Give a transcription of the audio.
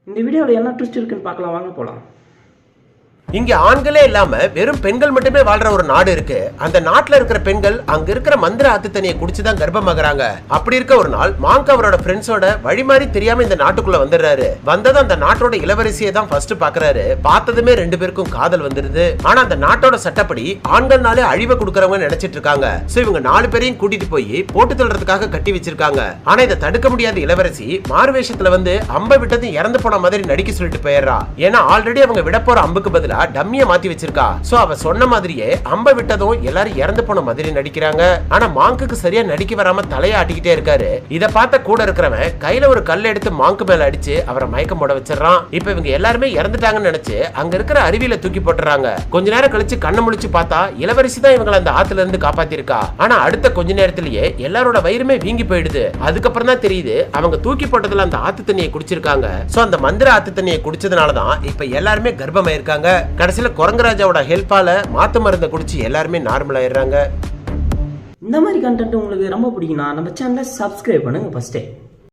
இந்த வீடியோவில் என்ன ட்விஸ்ட் இருக்குன்னு பார்க்கலாம், வாங்க போகலாம். இங்க ஆண்களே இல்லாம வெறும் பெண்கள் மட்டுமே வாழ்ற ஒரு நாடு இருக்கு. அந்த நாட்டுல இருக்கிற பெண்கள் அங்க இருக்கிற மந்திர ஆத்து தண்ணியை குடிச்சுதான் கர்ப்பமாகறாங்க. அப்படி இருக்க ஒரு நாள் மாங்க் அவரோட ஃப்ரெண்ட்ஸோட வழிமாறி தெரியாம இந்த நாட்டுக்குள்ள வந்துடுறாரு. வந்ததும் அந்த நாட்டோட இளவரசியை தான் ஃபர்ஸ்ட் பாக்குறாரு. பார்த்ததுமே ரெண்டு பேருக்கும் காதல் வந்துருது. ஆனா அந்த நாட்டோட சட்டப்படி ஆண்கள்னாலே அழிவை கொடுக்கறவங்க நினைச்சிட்டு இருக்காங்க. சோ இவங்க 4 பேரையும் கூட்டிட்டு போய் போட்டு தள்ளுறதுக்காக கட்டி வச்சிருக்காங்க. ஆனா இதை தடுக்க முடியாத இளவரசி மாறுவேஷத்துல வந்து அம்பை விட்டது இறந்து போன மாதிரி நடிக்க சொல்லிட்டு போயிடுறா. ஏன்னா ஆல்ரெடி அவங்க விட போற அம்புக்கு பதிலா டம்மிய மாத்தி வச்சிருக்கா. சோ அவ சொன்ன மாதிரியே அம்ப விட்டதும் எல்லாரும் இறந்து போன மாதிரி நடிக்கிறாங்க. ஆனா மாங்குக்கு சரியா நடிக்க வராம தலைய ஆட்டிக்கிட்டே இருக்காரு. இத பார்த்த கூட இருக்கிறவன் கையில ஒரு கல் எடுத்து மாங்கு மேல அடிச்சு அவரை மயக்கம் போட வச்சிடறான். இப்ப இவங்க எல்லாருமே இறந்துட்டாங்கன்னு நினைச்சு அங்க இருக்கிற அருவியில தூக்கி போட்டுறாங்க. கொஞ்ச நேரம் கழிச்சு கண்ணு முழிச்சு பார்த்தா இளவரசி தான் இவங்களை அந்த ஆத்துல இருந்து காப்பாத்திருக்கா. ஆனா அடுத்த கொஞ்ச நேரத்திலேயே எல்லாரோட வயிறுமே வீங்கி போயிடுது. அதுக்கப்புறம் தான் தெரியுது அவங்க தூக்கி போட்டதுல அந்த ஆத்து தண்ணியை குடிச்சிருக்காங்க. சோ அந்த மந்திர ஆத்து தண்ணியை குடிச்சதுனாலதான் இப்ப எல்லாருமே கர்ப்பமாயிருக்காங்க. கடைசியில குரங்கராஜாவோட ஹெல்ப்பால மாத்து மருந்தை குடிச்சு எல்லாருமே நார்மல் ஆயிடுறாங்க. இந்த மாதிரி கண்டென்ட் உங்களுக்கு ரொம்ப பிடிக்கும்னா நம்ம சேனலை சப்ஸ்கிரைப் பண்ணுங்க ஃபர்ஸ்டே.